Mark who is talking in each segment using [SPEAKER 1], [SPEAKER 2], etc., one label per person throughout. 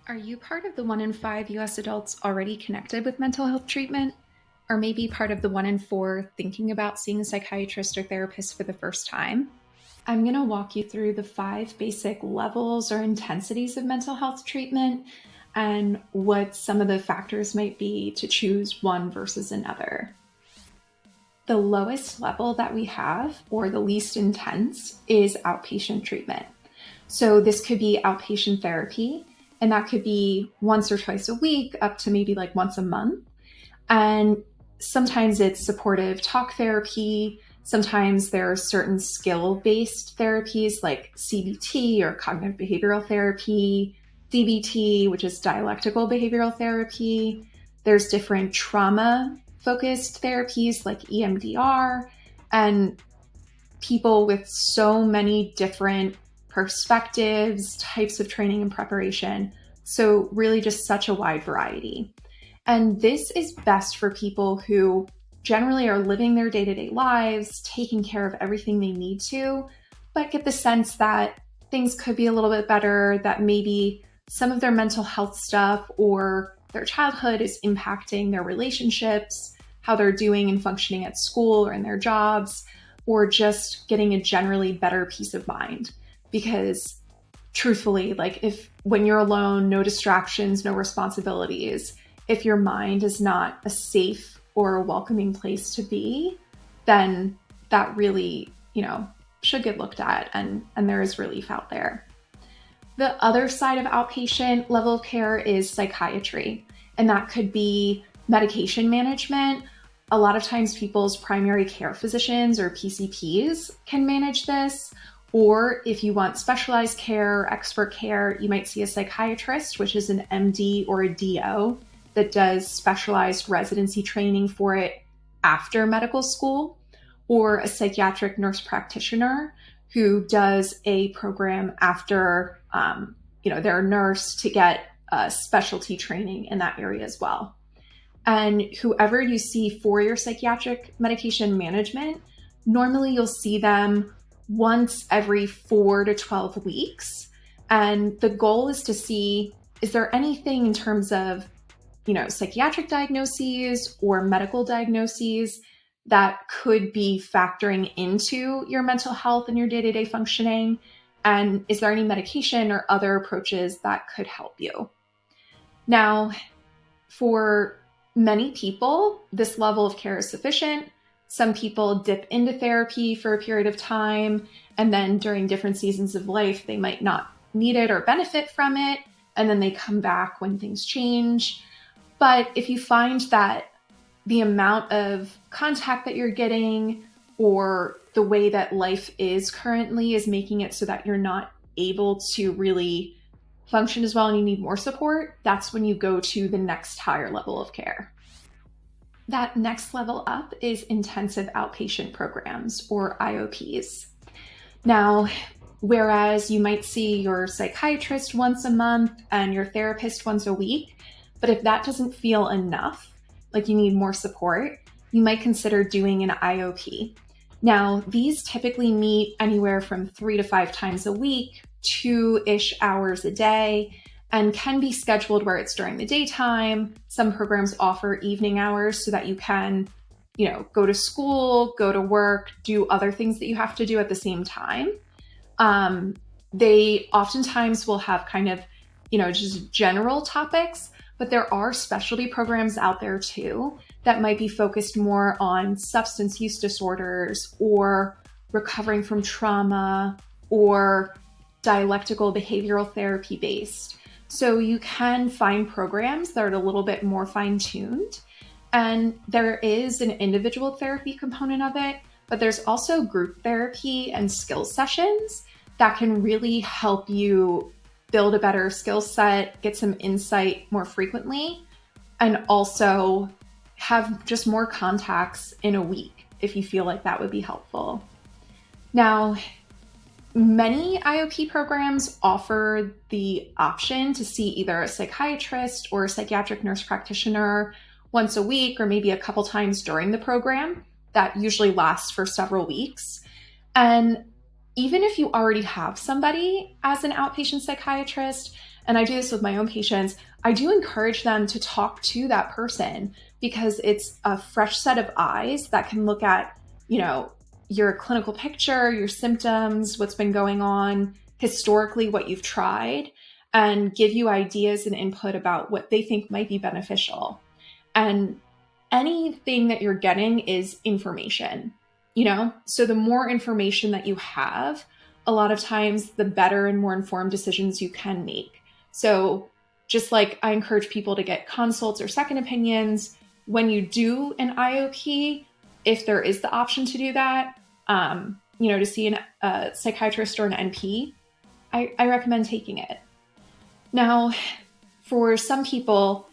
[SPEAKER 1] Are you part of the 1 in 5 US adults already connected with mental health treatment? Or maybe part of the 1 in 4 thinking about seeing a psychiatrist or therapist for the first time? I'm going to walk you through the 5 basic levels or intensities of mental health treatment and what some of the factors might be to choose one versus another. The lowest level that we have, or the least intense, is outpatient treatment. So this could be outpatient therapy, and that could be once or twice a week, up to maybe like once a month. And sometimes it's supportive talk therapy. Sometimes there are certain skill-based therapies like CBT or cognitive behavioral therapy, DBT, which is dialectical behavioral therapy. There's different trauma-focused therapies like EMDR, and people with so many different perspectives, types of training and preparation. So really just such a wide variety. And this is best for people who generally are living their day-to-day lives, taking care of everything they need to, but get the sense that things could be a little bit better, that maybe some of their mental health stuff or their childhood is impacting their relationships, how they're doing and functioning at school or in their jobs, or just getting a generally better peace of mind. Because truthfully, like if when you're alone, no distractions, no responsibilities, if your mind is not a safe or a welcoming place to be, then that really, should get looked at, and there is relief out there. The other side of outpatient level of care is psychiatry, and that could be medication management. A lot of times people's primary care physicians or PCPs can manage this. Or if you want specialized care or expert care, you might see a psychiatrist, which is an MD or a DO that does specialized residency training for it after medical school, or a psychiatric nurse practitioner who does a program after they're a nurse to get specialty training in that area as well. And whoever you see for your psychiatric medication management, normally you'll see them once every 4 to 12 weeks. And the goal is to see, is there anything in terms of, psychiatric diagnoses or medical diagnoses that could be factoring into your mental health and your day-to-day functioning? And is there any medication or other approaches that could help you? Now, for many people, this level of care is sufficient. Some people dip into therapy for a period of time, and then during different seasons of life, they might not need it or benefit from it, and then they come back when things change. But if you find that the amount of contact that you're getting or the way that life is currently is making it so that you're not able to really function as well and you need more support, that's when you go to the next higher level of care. That next level up is intensive outpatient programs, or IOPs. Now, whereas you might see your psychiatrist once a month and your therapist once a week, but if that doesn't feel enough, like you need more support, you might consider doing an IOP. Now, these typically meet anywhere from 3 to 5 times a week, 2-ish hours a day, and can be scheduled where it's during the daytime. Some programs offer evening hours so that you can, go to school, go to work, do other things that you have to do at the same time. They oftentimes will have kind of, just general topics, but there are specialty programs out there too that might be focused more on substance use disorders or recovering from trauma or dialectical behavioral therapy based. So you can find programs that are a little bit more fine-tuned, and there is an individual therapy component of it, but there's also group therapy and skill sessions that can really help you build a better skill set, get some insight more frequently, and also have just more contacts in a week if you feel like that would be helpful. Now, many IOP programs offer the option to see either a psychiatrist or a psychiatric nurse practitioner once a week or maybe a couple times during the program. That usually lasts for several weeks. And even if you already have somebody as an outpatient psychiatrist and I do this with my own patients, I do encourage them to talk to that person because it's a fresh set of eyes that can look at, your clinical picture, your symptoms, what's been going on historically, what you've tried, and give you ideas and input about what they think might be beneficial. And anything that you're getting is information, So the more information that you have, a lot of times the better and more informed decisions you can make. So just like I encourage people to get consults or second opinions, when you do an IOP, if there is the option to do that, to see a psychiatrist or an NP, I recommend taking it. Now, for some people,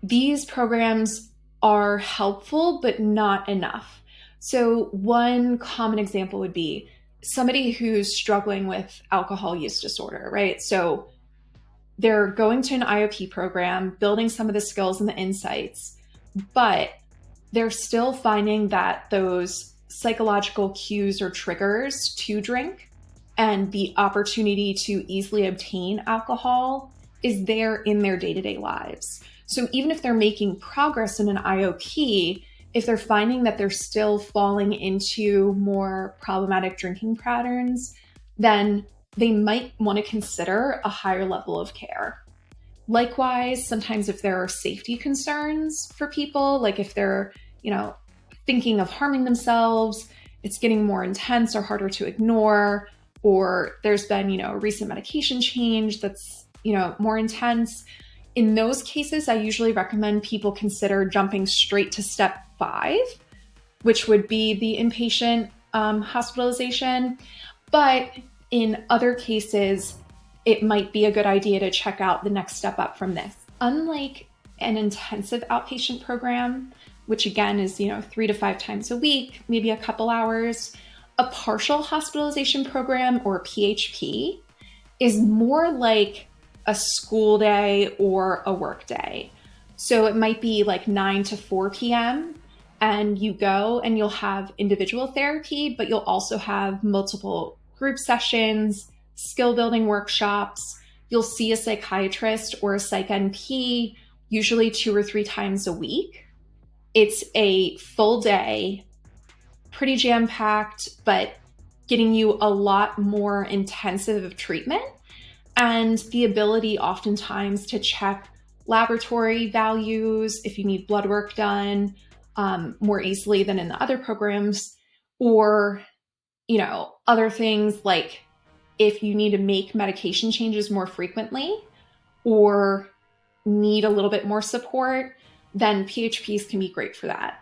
[SPEAKER 1] these programs are helpful, but not enough. So one common example would be somebody who's struggling with alcohol use disorder, right? So they're going to an IOP program, building some of the skills and the insights, but they're still finding that those psychological cues or triggers to drink and the opportunity to easily obtain alcohol is there in their day-to-day lives. So even if they're making progress in an IOP, if they're finding that they're still falling into more problematic drinking patterns, then they might want to consider a higher level of care. Likewise, sometimes if there are safety concerns for people, like if they're, thinking of harming themselves, it's getting more intense or harder to ignore, or there's been, a recent medication change that's, more intense. In those cases, I usually recommend people consider jumping straight to step 5, which would be the inpatient hospitalization. But in other cases, it might be a good idea to check out the next step up from this. Unlike an intensive outpatient program, which again is, 3 to 5 times a week, maybe a couple hours, a partial hospitalization program, or PHP, is more like a school day or a work day. So it might be like 9 to 4 p.m. and you go and you'll have individual therapy, but you'll also have multiple group sessions, skill building workshops. You'll see a psychiatrist or a psych NP, usually 2 or 3 times a week. It's a full day, pretty jam-packed, but getting you a lot more intensive treatment and the ability oftentimes to check laboratory values if you need blood work done more easily than in the other programs, or, other things like if you need to make medication changes more frequently or need a little bit more support, then PHPs can be great for that.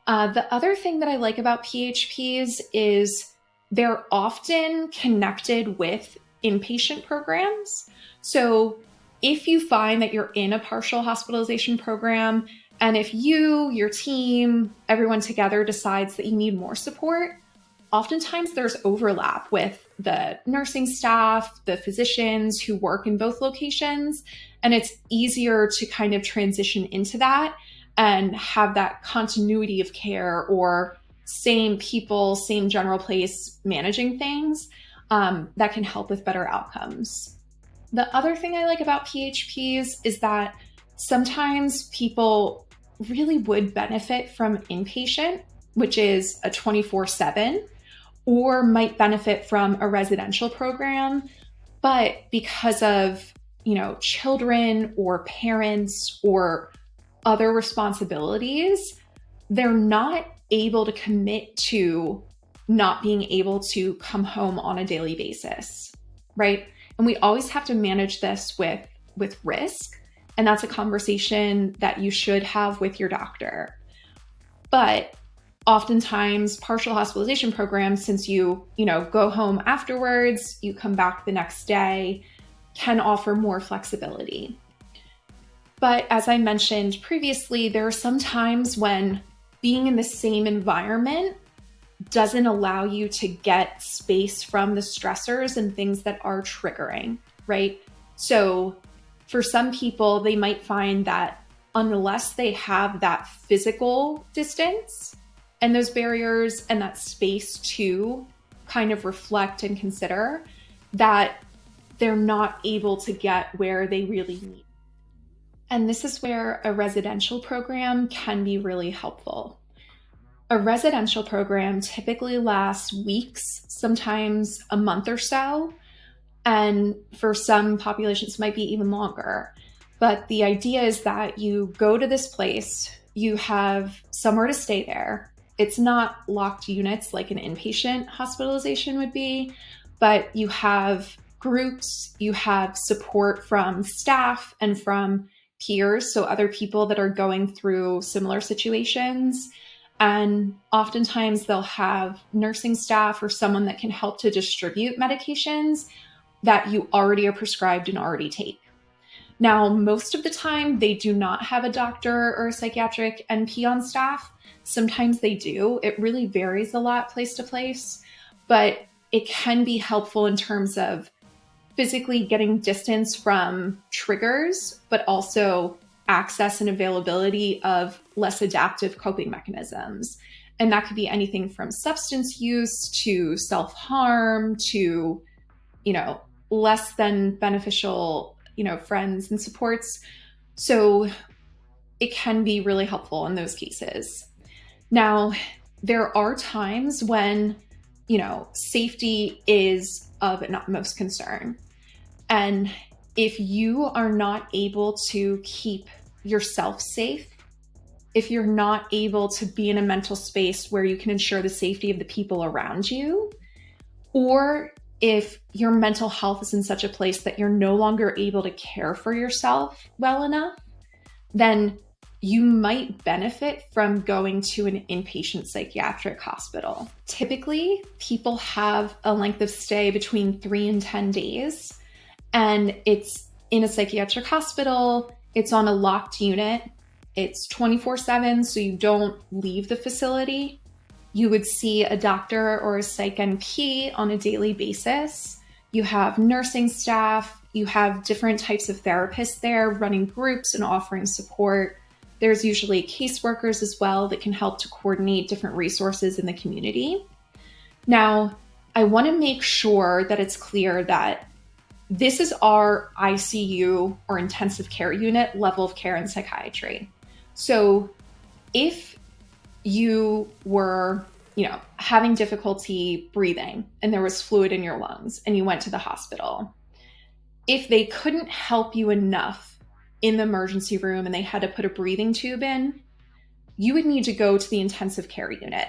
[SPEAKER 1] The other thing that I like about PHPs is they're often connected with inpatient programs. So if you find that you're in a partial hospitalization program, and if you, your team, everyone together decides that you need more support, oftentimes there's overlap with the nursing staff, the physicians who work in both locations, and it's easier to kind of transition into that and have that continuity of care, or same people, same general place managing things that can help with better outcomes. The other thing I like about PHPs is that sometimes people really would benefit from inpatient, which is a 24/7, or might benefit from a residential program. But because of, children or parents or other responsibilities, they're not able to commit to not being able to come home on a daily basis, right? And we always have to manage this with risk. And that's a conversation that you should have with your doctor. But oftentimes partial hospitalization programs, since you go home afterwards, you come back the next day, can offer more flexibility. But as I mentioned previously, there are some times when being in the same environment doesn't allow you to get space from the stressors and things that are triggering, right? So for some people, they might find that unless they have that physical distance and those barriers and that space to kind of reflect and consider, that they're not able to get where they really need. And this is where a residential program can be really helpful. A residential program typically lasts weeks, sometimes a month or so, and for some populations might be even longer. But the idea is that you go to this place, you have somewhere to stay there. It's not locked units like an inpatient hospitalization would be, but you have groups, you have support from staff and from peers, so other people that are going through similar situations. And oftentimes they'll have nursing staff or someone that can help to distribute medications that you already are prescribed and already take. Now, most of the time, they do not have a doctor or a psychiatric NP on staff. Sometimes they do. It really varies a lot place to place, but it can be helpful in terms of physically getting distance from triggers, but also access and availability of less adaptive coping mechanisms. And that could be anything from substance use to self-harm to, less than beneficial, friends and supports. So it can be really helpful in those cases. Now, there are times when, safety is of an utmost concern. And if you are not able to keep yourself safe, if you're not able to be in a mental space where you can ensure the safety of the people around you, or if your mental health is in such a place that you're no longer able to care for yourself well enough, then you might benefit from going to an inpatient psychiatric hospital. Typically, people have a length of stay between 3 and 10 days, and it's in a psychiatric hospital. It's on a locked unit. It's 24/7, so you don't leave the facility. You would see a doctor or a psych NP on a daily basis. You have nursing staff. You have different types of therapists there running groups and offering support. There's usually caseworkers as well that can help to coordinate different resources in the community. Now, I want to make sure that it's clear that this is our ICU or intensive care unit level of care in psychiatry. So if you were, having difficulty breathing and there was fluid in your lungs and you went to the hospital, if they couldn't help you enough in the emergency room and they had to put a breathing tube in, you would need to go to the intensive care unit.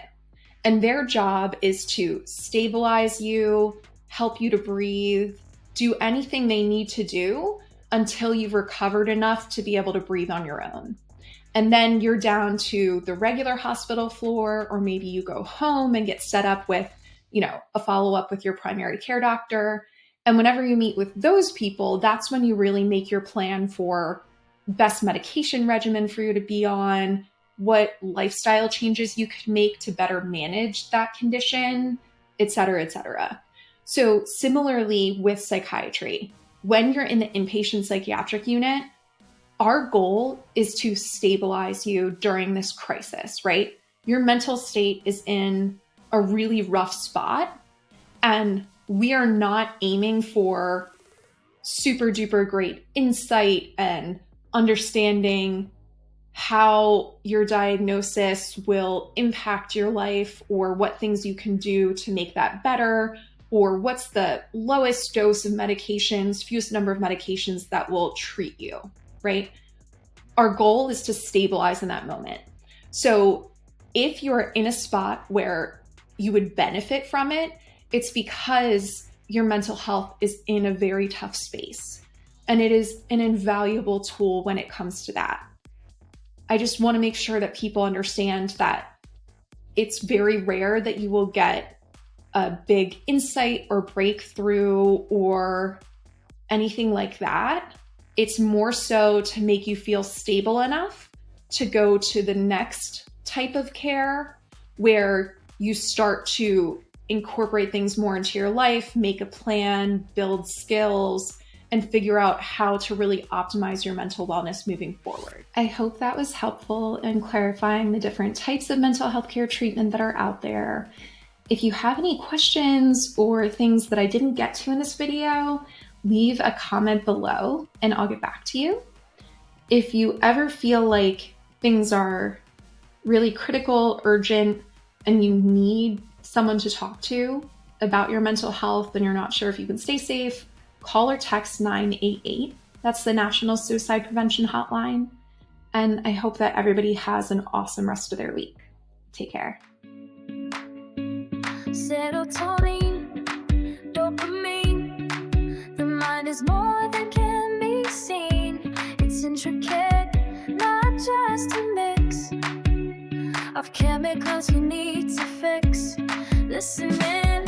[SPEAKER 1] And their job is to stabilize you, help you to breathe, do anything they need to do until you've recovered enough to be able to breathe on your own. And then you're down to the regular hospital floor, or maybe you go home and get set up with, a follow-up with your primary care doctor. And whenever you meet with those people, that's when you really make your plan for best medication regimen for you to be on, what lifestyle changes you could make to better manage that condition, et cetera, et cetera. So similarly with psychiatry, when you're in the inpatient psychiatric unit, our goal is to stabilize you during this crisis, right? Your mental state is in a really rough spot, and we are not aiming for super duper great insight and understanding how your diagnosis will impact your life or what things you can do to make that better, or what's the lowest dose of medications, fewest number of medications that will treat you, right? Our goal is to stabilize in that moment. So if you're in a spot where you would benefit from it, it's because your mental health is in a very tough space. And it is an invaluable tool when it comes to that. I just want to make sure that people understand that it's very rare that you will get a big insight or breakthrough or anything like that. It's more so to make you feel stable enough to go to the next type of care where you start to incorporate things more into your life, make a plan, build skills, and figure out how to really optimize your mental wellness moving forward. I hope that was helpful in clarifying the different types of mental health care treatment that are out there. If you have any questions or things that I didn't get to in this video, leave a comment below and I'll get back to you. If you ever feel like things are really critical, urgent, and you need someone to talk to about your mental health and you're not sure if you can stay safe, call or text 988. That's the National Suicide Prevention Hotline. And I hope that everybody has an awesome rest of their week. Take care.
[SPEAKER 2] Serotonin, dopamine, the mind is more than can be seen. It's intricate, not just a mix of chemicals you need to fix. Listen in.